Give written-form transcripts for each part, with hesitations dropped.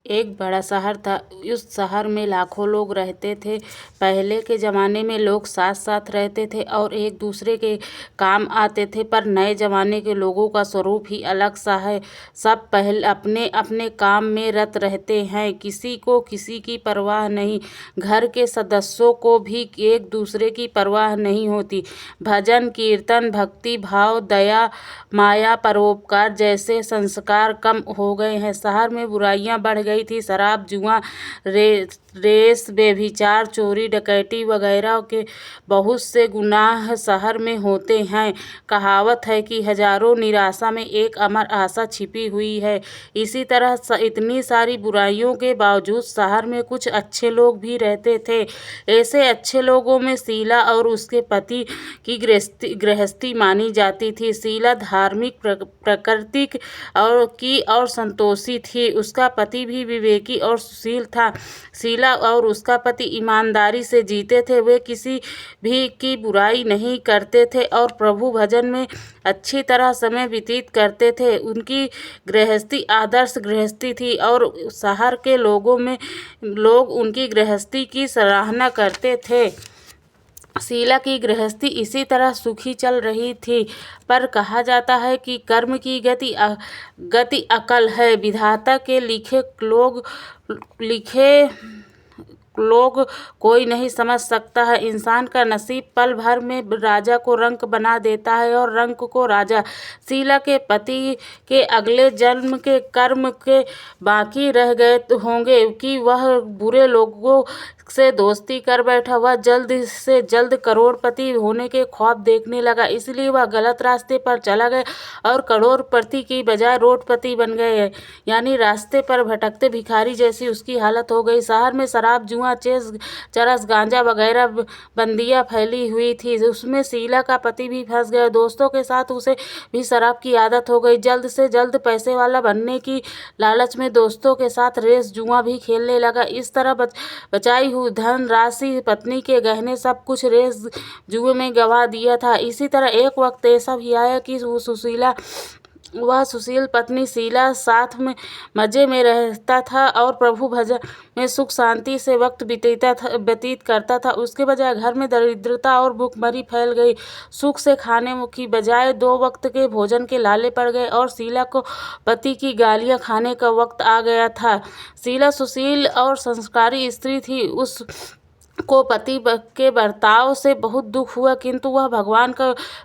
एक बड़ा शहर था। उस शहर में लाखों लोग रहते थे। पहले के ज़माने में लोग साथ साथ रहते थे और एक दूसरे के काम आते थे, पर नए ज़माने के लोगों का स्वरूप ही अलग सा है। सब पहले अपने अपने काम में रत रहते हैं, किसी को किसी की परवाह नहीं। घर के सदस्यों को भी एक दूसरे की परवाह नहीं होती। भजन कीर्तन, भक्ति भाव, दया माया, परोपकार जैसे संस्कार कम हो गए हैं। शहर में बुराइयां बढ़ गई थी। शराब, जुआ, रेस, व्यभिचार, चोरी डकैती वगैरह के बहुत से गुनाह शहर में होते हैं। कहावत है कि हजारों निराशा में एक अमर आशा छिपी हुई है। इसी तरह इतनी सारी बुराइयों के बावजूद शहर में कुछ अच्छे लोग भी रहते थे। ऐसे अच्छे लोगों में शीला और उसके पति की गृहस्थी मानी जाती थी। शीला धार्मिक प्रकृति और संतोषी थी। उसका पति भी विवेकी और सुशील था। शीला और उसका पति ईमानदारी से जीते थे। वे किसी भी की बुराई नहीं करते थे और प्रभु भजन में अच्छी तरह समय व्यतीत करते थे। उनकी गृहस्थी आदर्श गृहस्थी थी और शहर के लोग उनकी गृहस्थी की सराहना करते थे। शीला की गृहस्थी इसी तरह सुखी चल रही थी, पर कहा जाता है कि कर्म की गति अकल है। विधाता के लिखे लोग कोई नहीं समझ सकता है। इंसान का नसीब पल भर में राजा को रंक बना देता है और रंक को राजा। शीला के पति के अगले जन्म के कर्म के बाकी रह गए होंगे कि वह बुरे लोगों से दोस्ती कर बैठा। वह जल्द से जल्द करोड़पति होने के ख्वाब देखने लगा, इसलिए वह गलत रास्ते पर चला गया और करोड़पति की बजाय रोडपति बन गए, यानी रास्ते पर भटकते भिखारी जैसी उसकी हालत हो गई। शहर में शराब, जुआ, चरस, गांजा वगैरह बंदियां फैली हुई थी। उसमें शीला का पति भी फंस गया। दोस्तों के साथ उसे भी शराब की आदत हो गई। जल्द से जल्द पैसे वाला बनने की लालच में दोस्तों के साथ रेस, जुआ भी खेलने लगा। इस तरह बचाई हुई धन राशि, पत्नी के गहने, सब कुछ रेस जुए में गंवा दिया था। इसी तरह एक वक्त ऐसा भी आया कि वह सुशील पत्नी शीला साथ में मजे में रहता था और प्रभु भजन में सुख शांति से वक्त व्यतीत करता था। उसके बजाय घर में दरिद्रता और भूखमरी फैल गई। सुख से खाने की बजाय 2 वक्त के भोजन के लाले पड़ गए और शीला को पति की गालियां खाने का वक्त आ गया था। शीला सुशील और संस्कारी स्त्री थी। को पति के बर्ताव से बहुत दुख हुआ, किंतु वह भगवान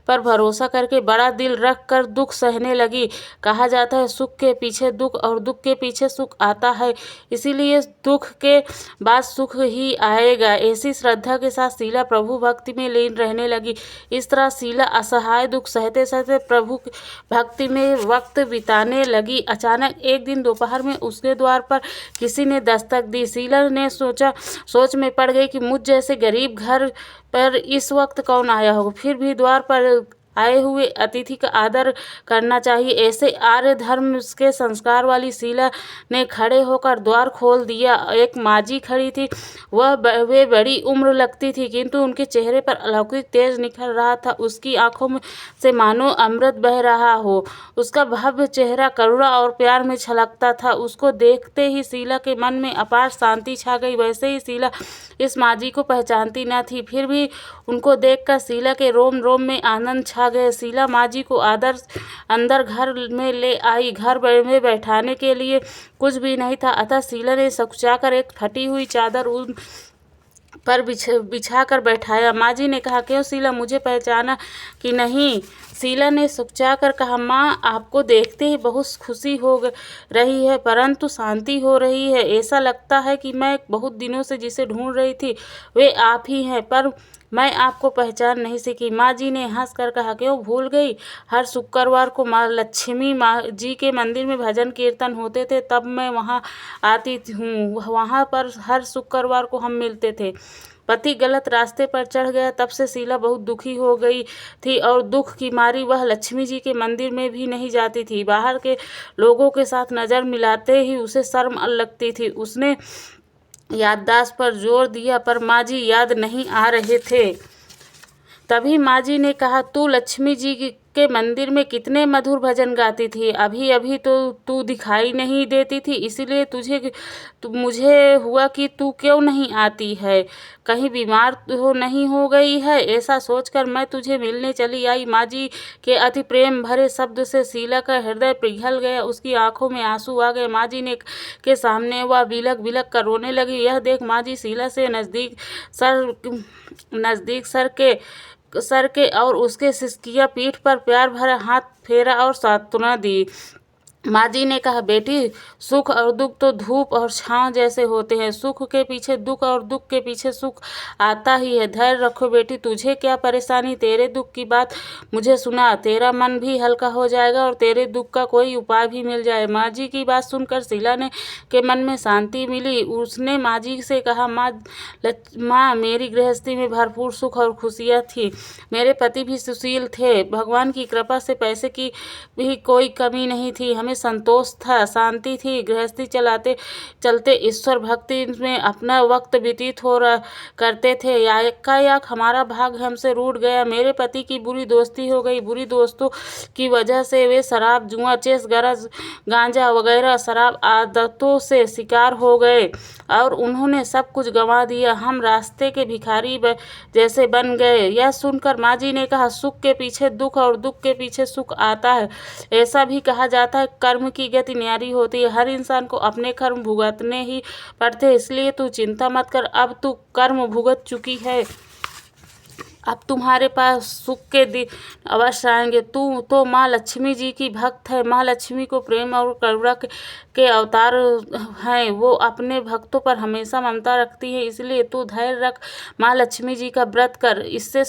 पर भरोसा करके बड़ा दिल रख कर दुख सहने लगी। कहा जाता है सुख के पीछे दुख और दुख के पीछे सुख आता है, इसीलिए दुख के बाद सुख ही आएगा। ऐसी श्रद्धा के साथ शीला प्रभु भक्ति में लीन रहने लगी। इस तरह शीला असहाय दुख सहते सहते प्रभु भक्ति में वक्त बिताने लगी। अचानक एक दिन दोपहर में उसके द्वार पर किसी ने दस्तक दी। शीला ने सोच में पड़ गई कि मुझ जैसे गरीब घर पर इस वक्त कौन आया होगा। फिर भी द्वार पर आए हुए अतिथि का आदर करना चाहिए। ऐसे आर्य धर्म के संस्कार वाली शीला ने खड़े होकर द्वार खोल दिया। एक माजी खड़ी थी। वे बड़ी उम्र लगती थी, किंतु उनके चेहरे पर अलौकिक तेज निखर रहा था। उसकी आंखों में से मानो अमृत बह रहा हो। उसका भव्य चेहरा करुणा और प्यार में छलकता था। उसको देखते ही शीला के मन में अपार शांति छा गई। वैसे ही शीला इस माजी को पहचानती न थी, फिर भी उनको देखकर शीला के रोम रोम में आनंद छा गए। शीला माजी को अंदर घर में ले आई। घर में बैठाने के लिए कुछ भी नहीं था, अतः शीला ने सकुचाकर एक फटी हुई चादर उन पर बिछा कर बैठाया। माजी ने कहा, क्यों शीला, मुझे पहचाना कि नहीं? शीला ने सुकचा कर कहा, माँ, आपको देखते ही बहुत खुशी हो रही है, परंतु शांति हो रही है। ऐसा लगता है कि मैं बहुत दिनों से जिसे ढूंढ रही थी वे आप ही हैं, पर मैं आपको पहचान नहीं सकी। माँ जी ने हंस कर कहा, क्यों भूल गई? हर शुक्रवार को माँ लक्ष्मी माँ जी के मंदिर में भजन कीर्तन होते थे, तब मैं वहाँ आती हूँ। वहाँ पर हर शुक्रवार को हम मिलते थे। पति गलत रास्ते पर चढ़ गया, तब से शीला बहुत दुखी हो गई थी और दुख की मारी वह लक्ष्मी जी के मंदिर में भी नहीं जाती थी। बाहर के लोगों के साथ नज़र मिलाते ही उसे शर्म लगती थी। उसने याददाश्त पर जोर दिया, पर माँ जी याद नहीं आ रहे थे। तभी माँ जी ने कहा, तू लक्ष्मी जी के मंदिर में कितने मधुर भजन गाती थी। अभी अभी तो तू दिखाई नहीं देती थी, इसीलिए मुझे हुआ कि तू क्यों नहीं आती है, कहीं बीमार तो नहीं हो गई है। ऐसा सोचकर मैं तुझे मिलने चली आई। माँ जी के अति प्रेम भरे शब्द से शीला का हृदय पिघल गया, उसकी आंखों में आंसू आ गए। माँ जी ने के सामने वह बिलख बिलख कर रोने लगी। यह देख माँ जी शीला से नज़दीक सर के और उसके सिसकिया पीठ पर प्यार भरा हाथ फेरा और सांत्वना दी। माँ जी ने कहा, बेटी, सुख और दुख तो धूप और छांव जैसे होते हैं। सुख के पीछे दुख और दुख के पीछे सुख आता ही है। धैर्य रखो बेटी, तुझे क्या परेशानी, तेरे दुख की बात मुझे सुना, तेरा मन भी हल्का हो जाएगा और तेरे दुख का कोई उपाय भी मिल जाए। माँ जी की बात सुनकर शीला के मन में शांति मिली। उसने माँ जी से कहा, माँ, मेरी गृहस्थी में भरपूर सुख और खुशियाँ थी। मेरे पति भी सुशील थे। भगवान की कृपा से पैसे की भी कोई कमी नहीं थी। हमें संतोष था, शांति थी। गृहस्थी चलाते चलते ईश्वर भक्ति में अपना वक्त व्यतीत करते थे। एकाएक हमारा भाग हमसे रूठ गया। मेरे पति की बुरी दोस्ती हो गई। बुरी दोस्तों की वजह से वे शराब, जुआ, चेस, गरज, गांजा वगैरह शराब आदतों से शिकार हो गए और उन्होंने सब कुछ गंवा दिया। हम रास्ते के भिखारी जैसे बन गए। यह सुनकर माँ जी ने कहा, सुख के पीछे दुख और दुख के पीछे सुख आता है। ऐसा भी कहा जाता है, कर्म की गति न्यारी होती है। हर इंसान को अपने कर्म भुगतने ही पड़ते हैं, इसलिए तू चिंता मत कर। अब तू कर्म भुगत चुकी है, अब तुम्हारे पास सुख के दिन अवश्य आएंगे। तू तो माँ लक्ष्मी जी की भक्त है। माँ लक्ष्मी को प्रेम और करुणा के अवतार हैं। वो अपने भक्तों पर हमेशा ममता रखती है, इसलिए तू धैर्य रख। माँ लक्ष्मी जी का व्रत कर, इससे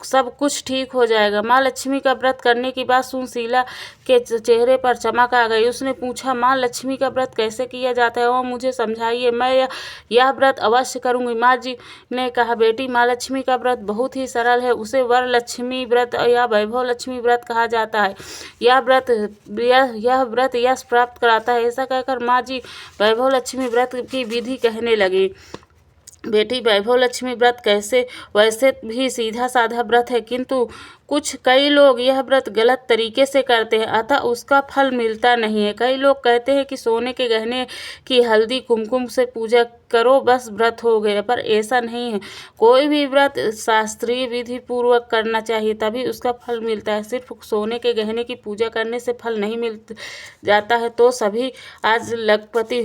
सब कुछ ठीक हो जाएगा। माँ लक्ष्मी का व्रत करने की बात सुन शीला के चेहरे पर चमक आ गई। उसने पूछा, माँ लक्ष्मी का व्रत कैसे किया जाता है, वो मुझे समझाइए, मैं यह व्रत अवश्य करूँगी। माँ जी ने कहा, बेटी, माँ लक्ष्मी का व्रत बहुत ही सरल है। उसे वर लक्ष्मी व्रत या वैभव लक्ष्मी व्रत कहा जाता है। यह व्रत यश प्राप्त कराता है। ऐसा कहकर माँ जी वैभव लक्ष्मी व्रत की विधि कहने लगी। बेटी, वैभव लक्ष्मी व्रत वैसे भी सीधा साधा व्रत है, किंतु कई लोग यह व्रत गलत तरीके से करते हैं, अतः उसका फल मिलता नहीं है। कई लोग कहते हैं कि सोने के गहने की हल्दी कुमकुम से पूजा करो, बस व्रत हो गया, पर ऐसा नहीं है। कोई भी व्रत शास्त्रीय विधि पूर्वक करना चाहिए, तभी उसका फल मिलता है। सिर्फ सोने के गहने की पूजा करने से फल नहीं मिल जाता है, तो सभी आज लखपति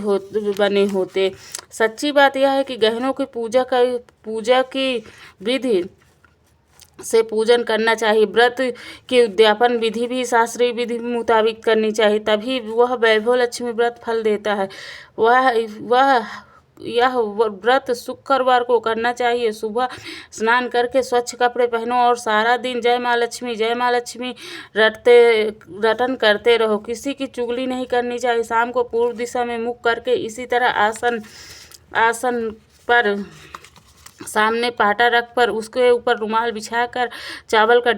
बने होते। सच्ची बात यह है कि गहनों की पूजा की विधि से पूजन करना चाहिए। व्रत की उद्यापन विधि भी शास्त्रीय विधि मुताबिक करनी चाहिए, तभी वह वैभव लक्ष्मी व्रत फल देता है। यह व्रत शुक्रवार को करना चाहिए। सुबह स्नान करके स्वच्छ कपड़े पहनो और सारा दिन जय माँ लक्ष्मी रटन करते रहो। किसी की चुगली नहीं करनी चाहिए। शाम को पूर्व दिशा में मुख करके इसी तरह आसन पर सामने पाटा रख पर उसके ऊपर रुमाल बिछाकर चावल का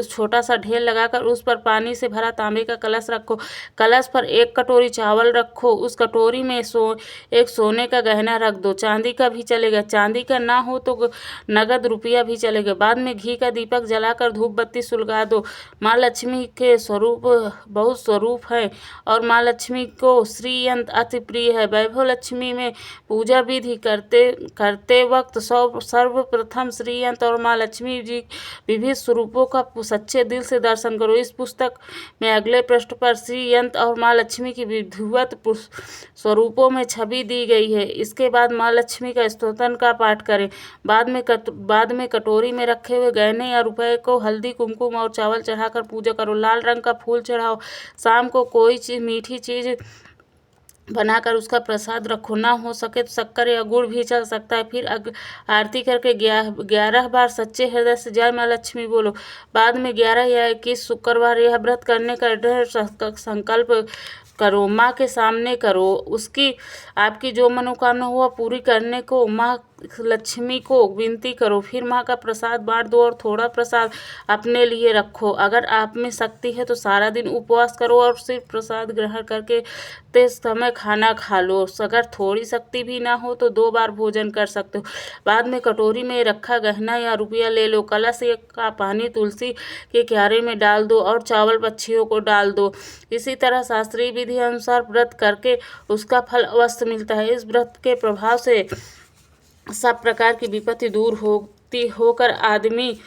छोटा सा ढेर लगाकर उस पर पानी से भरा तांबे का कलश रखो। कलश पर एक कटोरी चावल रखो। उस कटोरी में एक सोने का गहना रख दो। चांदी का भी चलेगा, चांदी का ना हो तो नगद रुपया भी चलेगा। बाद में घी का दीपक जलाकर धूप बत्ती सुलगा दो। माँ लक्ष्मी के बहुत स्वरूप है और माँ लक्ष्मी को श्रीयंत्र अति प्रिय है। वैभव लक्ष्मी में पूजा विधि करते वक्त सर्वप्रथम श्रीयंत्र और माँ लक्ष्मी जी विविध स्वरूपों का सच्चे दिल से दर्शन करो। इस पुस्तक में अगले पृष्ठ पर श्रीयंत्र और माँ लक्ष्मी की विधिवत स्वरूपों में छवि दी गई है। इसके बाद माँ लक्ष्मी का स्तोत्र का पाठ करें। बाद में कटोरी में रखे हुए गहने या रुपए को हल्दी, कुमकुम और चावल चढ़ाकर पूजा करो। लाल रंग का फूल चढ़ाओ। शाम को कोई मीठी चीज बनाकर उसका प्रसाद रखो। ना हो सके तो शक्कर या गुड़ भी चल सकता है। फिर आरती करके 11 बार सच्चे हृदय से जय माँ लक्ष्मी बोलो। बाद में 11 या 21 शुक्रवार यह व्रत करने का दृढ़ संकल्प करो। माँ के सामने करो। आपकी जो मनोकामना हुआ पूरी करने को माँ लक्ष्मी को विनती करो, फिर माँ का प्रसाद बांट दो और थोड़ा प्रसाद अपने लिए रखो। अगर आप में शक्ति है तो सारा दिन उपवास करो और सिर्फ प्रसाद ग्रहण करके समय खाना खा लो। अगर थोड़ी शक्ति भी ना हो तो 2 बार भोजन कर सकते हो। बाद में कटोरी में रखा गहना या रुपया ले लो। कलश का पानी तुलसी के क्यारे में डाल दो और चावल पक्षियों को डाल दो। इसी तरह शास्त्रीय विधि अनुसार व्रत करके उसका फल अवश्य मिलता है। इस व्रत के प्रभाव से सब प्रकार की विपत्ति दूर होकर आदमी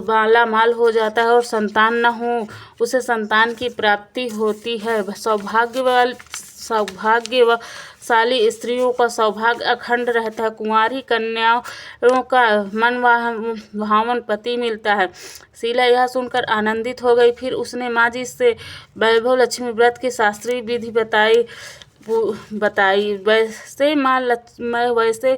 मालामाल हो जाता है और संतान न हो उसे संतान की प्राप्ति होती है। सौभाग्यशाली स्त्रियों का सौभाग्य अखंड रहता है। कुंवारी कन्याओं का मन भावन पति मिलता है। शीला यह सुनकर आनंदित हो गई। फिर उसने माँ जी से वैभव लक्ष्मी व्रत की शास्त्रीय विधि बताई। वैसे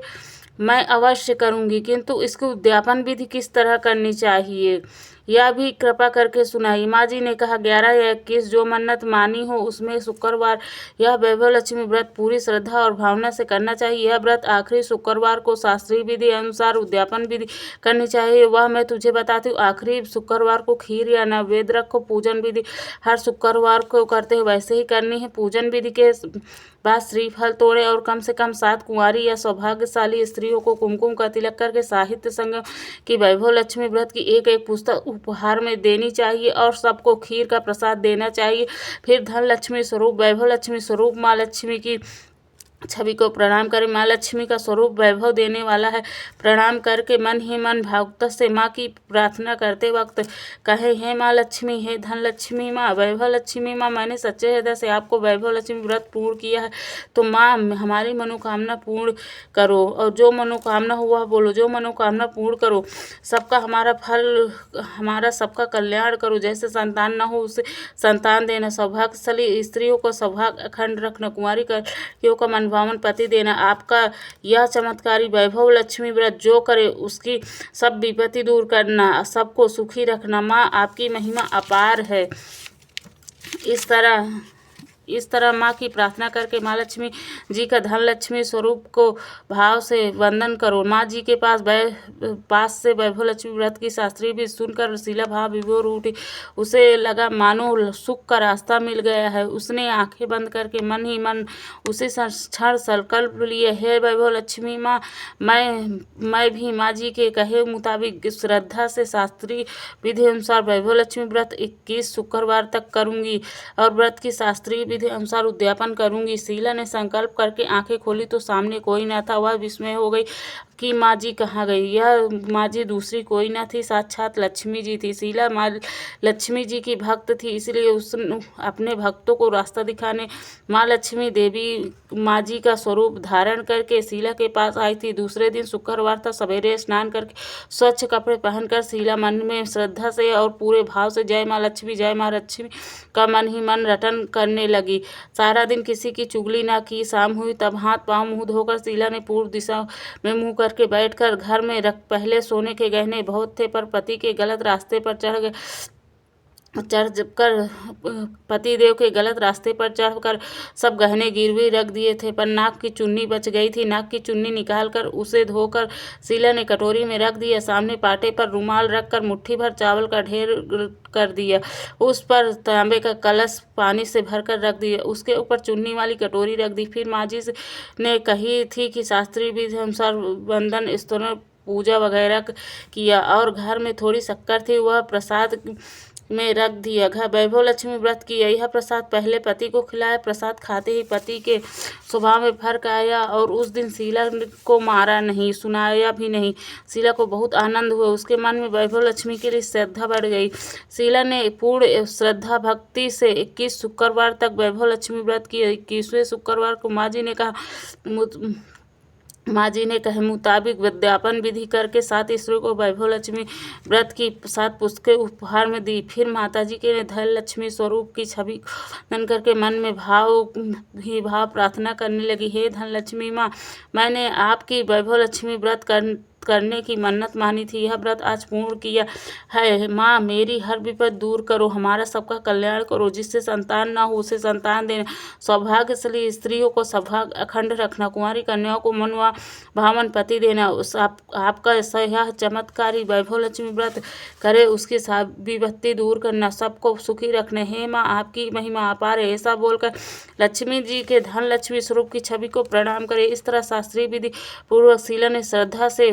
मैं अवश्य करूँगी, किंतु इसकी उद्यापन विधि किस तरह करनी चाहिए यह भी कृपा करके सुनाइए। माँ जी ने कहा 11 या 21 जो मन्नत मानी हो उसमें शुक्रवार यह वैभव लक्ष्मी व्रत पूरी श्रद्धा और भावना से करना चाहिए। यह व्रत आखिरी शुक्रवार को शास्त्रीय विधि अनुसार उद्यापन विधि करनी चाहिए। वह मैं तुझे बताती हूँ। आखिरी शुक्रवार को खीर या नैवेद्य रखो। पूजन विधि हर शुक्रवार को करते हैं वैसे ही करनी है। पूजन विधि के बाद श्रीफल तोड़े और कम से कम 7 कुंवारी या सौभाग्यशाली स्त्रियों को कुमकुम का तिलक करके साहित्य संगम की वैभव लक्ष्मी व्रत की एक पुस्तक उपहार में देनी चाहिए और सबको खीर का प्रसाद देना चाहिए। फिर धन लक्ष्मी स्वरूप वैभव लक्ष्मी स्वरूप माँ लक्ष्मी की छवि को प्रणाम करें। माँ लक्ष्मी का स्वरूप वैभव देने वाला है। प्रणाम करके मन ही मन भावुकता से माँ की प्रार्थना करते वक्त कहे हे माँ लक्ष्मी, हे धन लक्ष्मी माँ, वैभव लक्ष्मी माँ, मैंने सच्चे हृदय से आपको वैभव लक्ष्मी व्रत पूर्ण किया है तो माँ हमारी मनोकामना पूर्ण करो। और जो मनोकामना हो वह बोलो। जो मनोकामना पूर्ण करो। सबका हमारा फल हमारा सबका कल्याण करो। जैसे संतान न हो उसे संतान देना। सौभाग्यशाली स्त्रियों को सौभाग्य अखंड रखना। कुंवारी कन्याओं का मन भावन पति देना। आपका यह चमत्कारी वैभव लक्ष्मी व्रत जो करे उसकी सब विपत्ति दूर करना, सबको सुखी रखना। माँ आपकी महिमा अपार है। इस तरह माँ की प्रार्थना करके माँ लक्ष्मी जी का धन लक्ष्मी स्वरूप को भाव से वंदन करो। माँ जी के पास से वैभव लक्ष्मी व्रत की शास्त्रीय भी सुनकर शीला भाव विभोर उठी। उसे लगा मानो सुख का रास्ता मिल गया है। उसने आंखें बंद करके मन ही मन उसी क्षण संकल्प लिए, हे वैभव लक्ष्मी माँ, मैं भी माँ जी के कहे मुताबिक श्रद्धा से शास्त्रीय विधि अनुसार वैभव लक्ष्मी व्रत 21 शुक्रवार तक करूँगी और व्रत की शास्त्रीय विधि अनुसार उद्यापन करूंगी। शीला ने संकल्प करके आंखें खोली तो सामने कोई न था। वह विस्मय हो गई कि माँ जी कहाँ गई। यह माँ जी दूसरी कोई न थी, साक्षात लक्ष्मी जी थी। शीला माँ लक्ष्मी जी की भक्त थी, इसलिए उसने अपने भक्तों को रास्ता दिखाने माँ लक्ष्मी देवी माँ जी का स्वरूप धारण करके शीला के पास आई थी। दूसरे दिन शुक्रवार था। सवेरे स्नान करके स्वच्छ कपड़े पहनकर शीला मन में श्रद्धा से और पूरे भाव से जय माँ लक्ष्मी का मन ही मन रटन करने लगी। सारा दिन किसी की चुगली ना की। शाम हुई तब हाथ पांव मुंह धोकर शीला ने पूर्व दिशा में मुंह करके बैठकर घर में पहले सोने के गहने बहुत थे पर पति के गलत रास्ते पर पतिदेव के गलत रास्ते पर चढ़कर सब गहने गिरवी रख दिए थे, पर नाक की चुन्नी बच गई थी। नाक की चुन्नी निकालकर उसे धोकर शीला ने कटोरी में रख दिया। सामने पाटे पर रुमाल रखकर मुट्ठी भर चावल का ढेर कर दिया। उस पर तांबे का कलश पानी से भरकर रख दिया। उसके ऊपर चुन्नी वाली कटोरी रख दी। फिर माँ जी ने कही थी कि शास्त्रीय विधि अनुसार वंदन स्तोत्र पूजा वगैरह किया और घर में थोड़ी शक्कर थी वह प्रसाद में रख दिया। वैभव लक्ष्मी व्रत किया। यह प्रसाद पहले पति को खिलाया। प्रसाद खाते ही पति के स्वभाव में फर्क आया और उस दिन शीला को मारा नहीं, सुनाया भी नहीं। शीला को बहुत आनंद हुआ। उसके मन में वैभव लक्ष्मी के लिए श्रद्धा बढ़ गई। शीला ने पूर्ण श्रद्धा भक्ति से 21 शुक्रवार तक वैभव लक्ष्मी व्रत किया। 21वें शुक्रवार को माँ जी ने कहे मुताबिक विद्यापन विधि करके 7 स्त्रियों को वैभव लक्ष्मी व्रत की 7 पुस्तकें उपहार में दी। फिर माताजी के धन लक्ष्मी स्वरूप की छवि को वंदन करके मन में भाव प्रार्थना करने लगी, हे धन लक्ष्मी माँ, मैंने आपकी वैभव लक्ष्मी व्रत करने की मन्नत मानी थी, यह व्रत आज पूर्ण किया है। माँ मेरी हर विपद दूर करो, हमारा सबका कल्याण करो, जिससे संतान ना हो उसे संतान देना, सौभाग्यशाली स्त्रियों को सौभाग्य अखंड रखना, कुंवारी कन्याओं को मनवा भावन पति देना। उस आपका यह चमत्कारी वैभव लक्ष्मी व्रत करे, उसकी विपत्ति दूर करना, सबको सुखी रखने। हे माँ आपकी महिमा अपार है। ऐसा बोलकर लक्ष्मी जी के धन लक्ष्मी स्वरूप की छवि को प्रणाम करे। इस तरह शास्त्रीय विधि पूर्वक शीला ने श्रद्धा से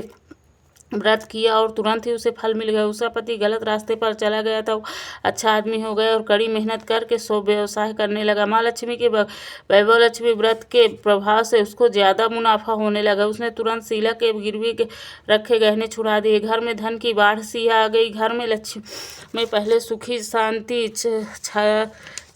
व्रत किया और तुरंत ही उसे फल मिल गया। उसका पति गलत रास्ते पर चला गया था, वो अच्छा आदमी हो गया और कड़ी मेहनत करके सो व्यवसाय करने लगा। माँ लक्ष्मी के वैभव लक्ष्मी व्रत के प्रभाव से उसको ज़्यादा मुनाफा होने लगा। उसने तुरंत शीला के गिरवी के रखे गहने छुड़ा दिए। घर में धन की बाढ़ सी आ गई। घर में लक्ष्मी में पहले सुखी शांति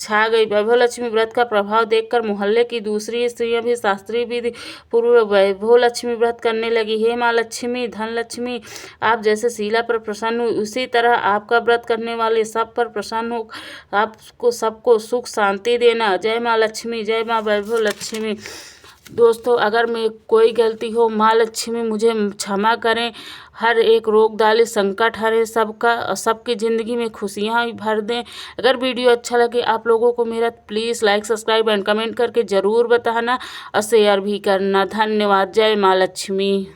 छा गई। वैभव लक्ष्मी व्रत का प्रभाव देखकर मोहल्ले की दूसरी स्त्रियां भी शास्त्रीय विधि पूर्व वैभव लक्ष्मी व्रत करने लगी। हे माँ लक्ष्मी धन लक्ष्मी, आप जैसे शीला पर प्रसन्न हुई, उसी तरह आपका व्रत करने वाले सब पर प्रसन्न हो, आपको सबको सुख शांति देना। जय माँ लक्ष्मी, जय माँ वैभव लक्ष्मी। दोस्तों अगर मैं कोई गलती हो, माँ लक्ष्मी मुझे क्षमा करें। हर एक रोग दाली संकट हरे, सबकी ज़िंदगी में खुशियाँ भर दें। अगर वीडियो अच्छा लगे आप लोगों को मेरा, please like subscribe and comment करके ज़रूर बताना और शेयर भी करना। धन्यवाद। जय माँ लक्ष्मी।